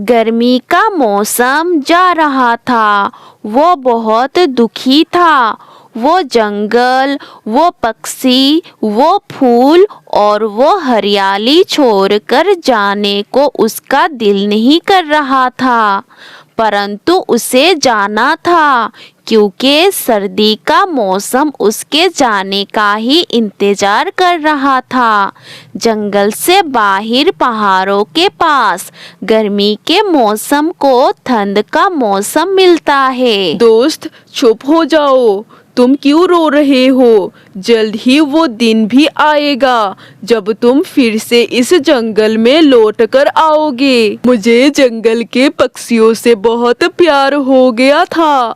गर्मी का मौसम जा रहा था। वो बहुत दुखी था। वो जंगल, वो पक्षी, वो फूल और वो हरियाली छोड़कर जाने को उसका दिल नहीं कर रहा था, परंतु उसे जाना था क्योंकि सर्दी का मौसम उसके जाने का ही इंतजार कर रहा था। जंगल से बाहर पहाड़ों के पास गर्मी के मौसम को ठंड का मौसम मिलता है। दोस्त, चुप हो जाओ। तुम क्यों रो रहे हो? जल्द ही वो दिन भी आएगा जब तुम फिर से इस जंगल में लौट कर आओगे। मुझे जंगल के पक्षियों से बहुत प्यार हो गया था।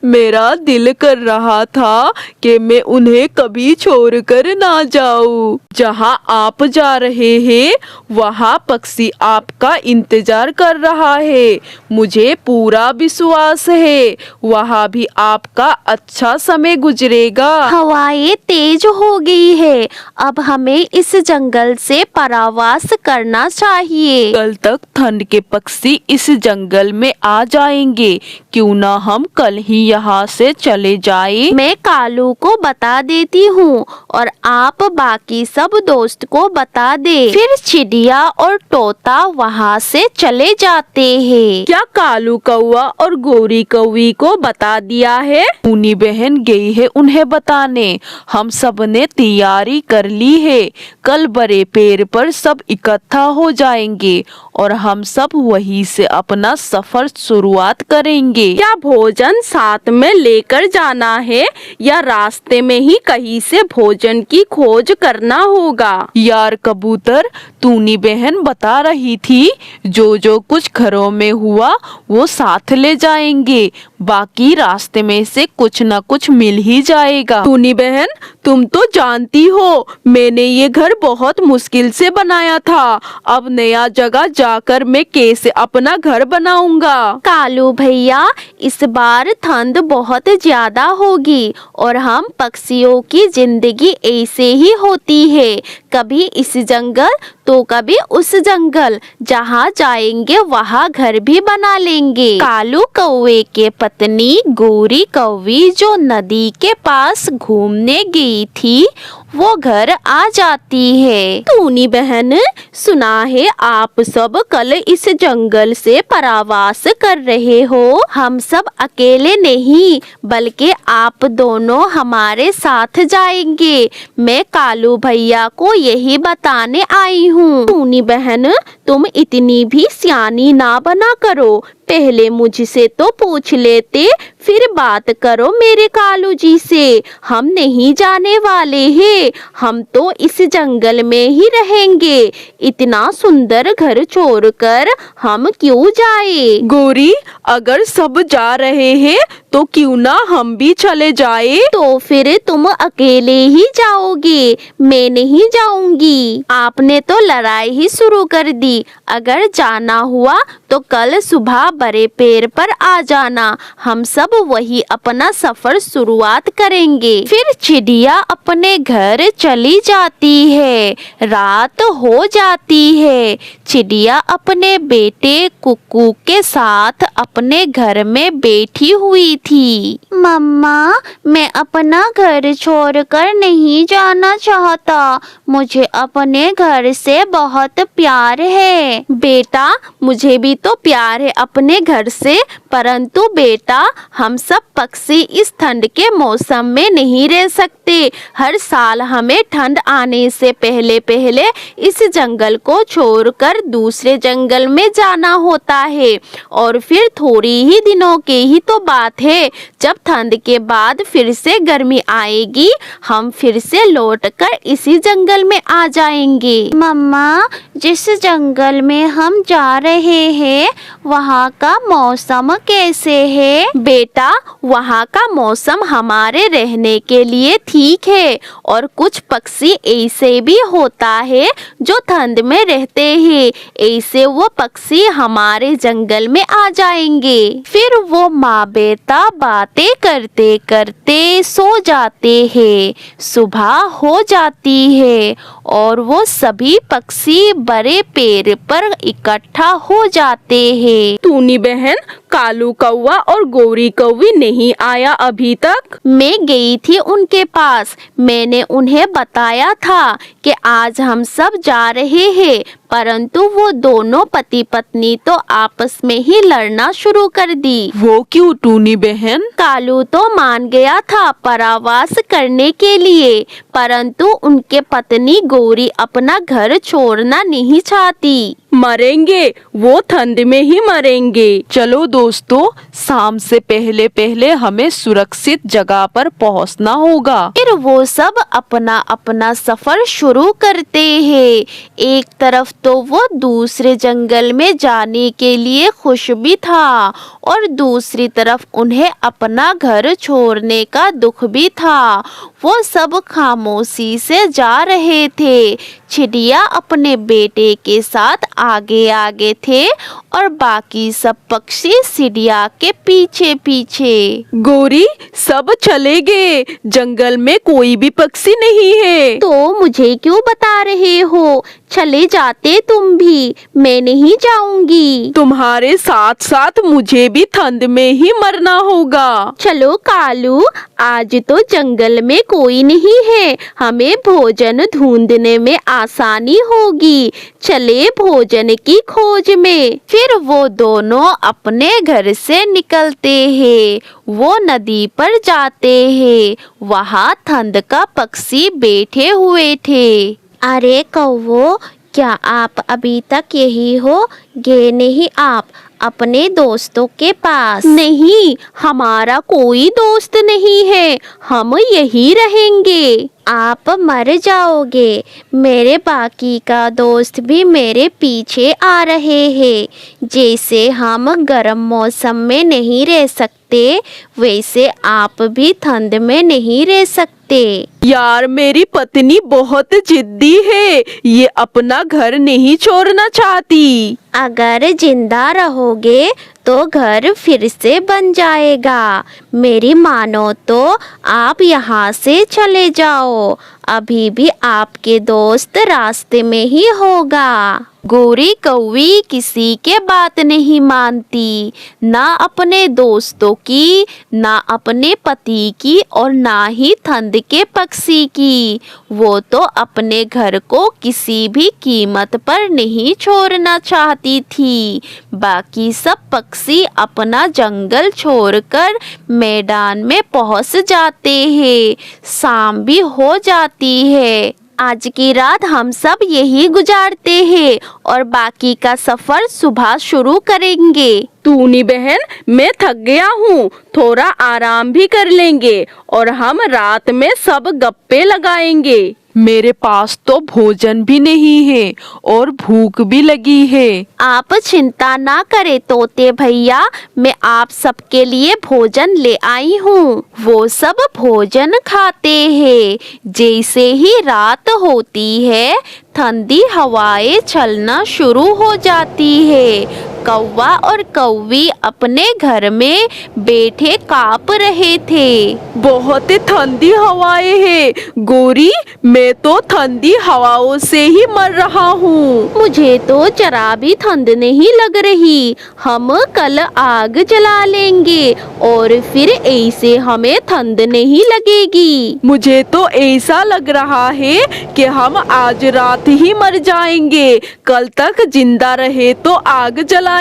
मेरा दिल कर रहा था कि मैं उन्हें कभी छोड़कर ना जाऊं। जहाँ आप जा रहे हैं वहाँ पक्षी आपका इंतजार कर रहा है। मुझे पूरा विश्वास है वहाँ भी आपका अच्छा समय गुजरेगा। हवाएं तेज हो गई है। अब हमें इस जंगल से परावास करना चाहिए। कल तक ठंड के पक्षी इस जंगल में आ जाएंगे। क्यों ना हम कल ही यहाँ से चले जाएं? मैं कालू को बता देती हूँ और आप बाकी सब दोस्त को बता दे। फिर चिड़िया और तोता वहाँ से चले जाते हैं। क्या कालू कौवा और गोरी कौवी को बता दिया है? टूनी बहन गई है उन्हें बताने। हम सब ने तैयारी कर ली है। कल बड़े पेड़ पर सब इकट्ठा हो जाएंगे और हम सब वहीं से अपना सफर शुरुआत करेंगे। क्या भोजन साथ में लेकर जाना है या रास्ते में ही कहीं से भोजन की खोज करना होगा? यार कबूतर, टूनी बहन बता रही थी जो कुछ घरों में हुआ वो साथ ले जाएंगे। बाकी रास्ते में से कुछ न कुछ मिल ही जाएगा। टूनी बहन, तुम तो जानती हो मैंने ये घर बहुत मुश्किल से बनाया था। अब नया जगह जाकर मैं कैसे अपना घर बनाऊंगा? कालू भैया, इस बार ठंड बहुत ज्यादा होगी और हम पक्षियों की जिंदगी ऐसे ही होती है, कभी इस जंगल तो कभी उस जंगल। जहाँ जाएंगे वहाँ घर भी बना लेंगे। कालू कौवे के पत्नी गोरी कौवी जो नदी के पास घूमने गई थी वो घर आ जाती है। टूनी बहन, सुना है आप सब कल इस जंगल से परावास कर रहे हो। हम सब अकेले नहीं बल्कि आप दोनों हमारे साथ जाएंगे। मैं कालू भैया को यही बताने आई हूँ। टूनी बहन, तुम इतनी भी सियानी ना बना करो। पहले मुझसे तो पूछ लेते, फिर बात करो मेरे कालू जी से। हम नहीं जाने वाले हैं, हम तो इस जंगल में ही रहेंगे। इतना सुंदर घर छोड़कर हम क्यों जाए? गोरी, अगर सब जा रहे हैं तो क्यों ना हम भी चले जाए? तो फिर तुम अकेले ही जाओगे, मैं नहीं जाऊंगी। आपने तो लड़ाई ही शुरू कर दी। अगर जाना हुआ तो कल सुबह बड़े पेड़ पर आ जाना। हम सब वही अपना सफर शुरुआत करेंगे। फिर चिड़िया अपने घर चली जाती है। रात हो जाती है। चिड़िया अपने बेटे कुक्कू के साथ अपने घर में बैठी हुई थी। मम्मा, मैं अपना घर छोड़कर नहीं जाना चाहता। मुझे अपने घर से बहुत प्यार है। बेटा, मुझे भी तो प्यार है अपने घर से, परंतु बेटा हम सब पक्षी इस ठंड के मौसम में नहीं रह सकते। हर साल हमें ठंड आने से पहले पहले इस जंगल को छोड़कर दूसरे जंगल में जाना होता है और फिर थोड़ी ही दिनों के ही तो बात है जब ठंड के बाद फिर से गर्मी आएगी, हम फिर से लौटकर इसी जंगल में आ जाएंगे। मम्मा, जिस जंगल में हम जा रहे हैं वहाँ का मौसम कैसे है? बेटा, वहाँ का मौसम हमारे रहने के लिए ठीक है और कुछ पक्षी ऐसे भी होता है जो ठंड में रहते हैं। ऐसे वो पक्षी हमारे जंगल में आ जाएंगे। फिर वो माँ बेटा चिड़िया बातें करते करते सो जाते हैं। सुबह हो जाती है और वो सभी पक्षी बड़े पेड़ पर इकट्ठा हो जाते हैं। टूनी बहन, कालू कौवा और गौरी कौवी नहीं आया अभी तक? मैं गई थी उनके पास। मैंने उन्हें बताया था कि आज हम सब जा रहे हैं, परंतु वो दोनों पति पत्नी तो आपस में ही लड़ना शुरू कर दी। वो क्यों टूनी बहन? कालू तो मान गया था परावास करने के लिए, परंतु उनके पत्नी गौरी अपना घर छोड़ना नहीं चाहती। मरेंगे, वो ठंड में ही मरेंगे। चलो दोस्तों, शाम से पहले पहले हमें सुरक्षित जगह पर पहुंचना होगा। फिर वो सब अपना अपना सफर शुरू करते हैं। एक तरफ तो वो दूसरे जंगल में जाने के लिए खुश भी था और दूसरी तरफ उन्हें अपना घर छोड़ने का दुख भी था। वो सब खामोशी से जा रहे थे। चिड़िया अपने बेटे के साथ आगे आगे थे और बाकी सब पक्षी चिड़िया के पीछे पीछे। गौरी, सब चले गए, जंगल में कोई भी पक्षी नहीं है। तो मुझे क्यों बता रहे हो? चले जाते तुम भी, मैं नहीं जाऊंगी। तुम्हारे साथ साथ मुझे भी ठंड में ही मरना होगा। चलो कालू, आज तो जंगल में कोई नहीं है, हमें भोजन ढूंढने में आसानी होगी। चले भोजन की खोज में। फिर वो दोनों अपने घर से निकलते हैं। वो नदी पर जाते हैं। वहाँ ठंड का पक्षी बैठे हुए थे। अरे कौवो, क्या आप अभी तक यही हो? गए नहीं आप अपने दोस्तों के पास? नहीं, हमारा कोई दोस्त नहीं है, हम यही रहेंगे। आप मर जाओगे। मेरे बाकी का दोस्त भी मेरे पीछे आ रहे हैं। जैसे हम गर्म मौसम में नहीं रह सकते, वैसे आप भी ठंड में नहीं रह सकते। यार, मेरी पत्नी बहुत जिद्दी है, ये अपना घर नहीं छोड़ना चाहती। अगर जिंदा रहोगे तो घर फिर से बन जाएगा। मेरी मानो तो आप यहाँ से चले जाओ, अभी भी आपके दोस्त रास्ते में ही होगा। गौरी कौवी किसी के बात नहीं मानती, ना अपने दोस्तों की, ना अपने पति की और ना ही ठंड के पक्षी की। वो तो अपने घर को किसी भी कीमत पर नहीं छोड़ना चाहती थी। बाकी सब पक्षी अपना जंगल छोड़कर मैदान में पहुंच जाते हैं। शाम भी हो जाती है। आज की रात हम सब यही गुजारते हैं और बाकी का सफर सुबह शुरू करेंगे। टूनी बहन, मैं थक गया हूँ, थोड़ा आराम भी कर लेंगे और हम रात में सब गप्पे लगाएंगे। मेरे पास तो भोजन भी नहीं है और भूख भी लगी है। आप चिंता ना करें तोते भैया, मैं आप सबके लिए भोजन ले आई हूँ। वो सब भोजन खाते हैं। जैसे ही रात होती है, ठंडी हवाएं चलना शुरू हो जाती है। कौवा और कौवी अपने घर में बैठे काँप रहे थे। बहुत ठंडी हवाएं हैं। गौरी, मैं तो ठंडी हवाओं से ही मर रहा हूँ। मुझे तो जरा भी ठंड नहीं लग रही। हम कल आग जला लेंगे और फिर ऐसे हमें ठंड नहीं लगेगी। मुझे तो ऐसा लग रहा है कि हम आज रात ही मर जाएंगे। कल तक जिंदा रहे तो आग जलाएंगे।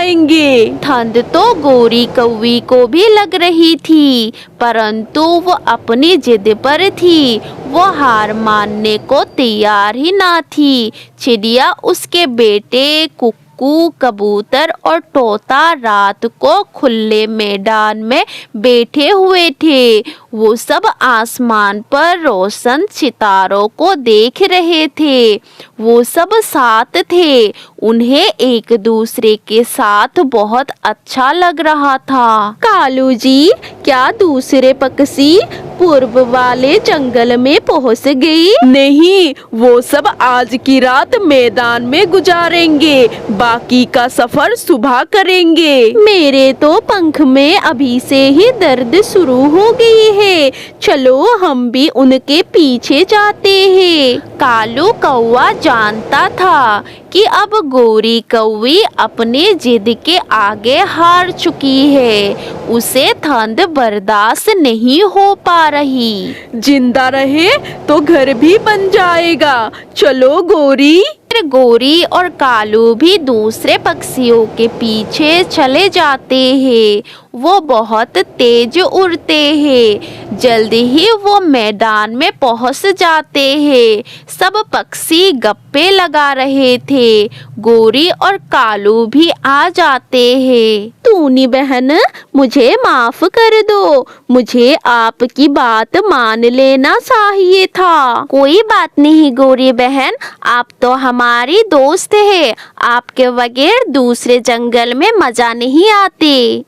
ठंड तो गौरी कौवी को भी लग रही थी, परंतु वो अपनी जिद पर थी। वो हार मानने को तैयार ही ना थी। चिड़िया, उसके बेटे, कुक्कू, कबूतर और तोता रात को खुले मैदान में बैठे हुए थे। वो सब आसमान पर रोशन सितारों को देख रहे थे। वो सब साथ थे। उन्हें एक दूसरे के साथ बहुत अच्छा लग रहा था। कालू जी, क्या दूसरे पक्षी पूर्व वाले जंगल में पहुंच गई। नहीं, वो सब आज की रात मैदान में गुजारेंगे, बाकी का सफर सुबह करेंगे। मेरे तो पंख में अभी से ही दर्द शुरू हो गई है, चलो हम भी उनके पीछे जाते हैं। कालू कौवा जानता था कि अब गोरी कौवी अपने जिद के आगे हार चुकी है। उसे ठंड बर्दाश्त नहीं हो पा रही। जिंदा रहे तो घर भी बन जाएगा, चलो गोरी। फिर गोरी और कालू भी दूसरे पक्षियों के पीछे चले जाते हैं। वो बहुत तेज उड़ते हैं। जल्दी ही वो मैदान में पहुंच जाते हैं। सब पक्षी गप्पे लगा रहे थे। गोरी और कालू भी आ जाते हैं। टूनी बहन, मुझे माफ कर दो, मुझे आपकी बात मान लेना चाहिए था। कोई बात नहीं गोरी बहन, आप तो हमारी दोस्त है। आपके बगैर दूसरे जंगल में मजा नहीं आती।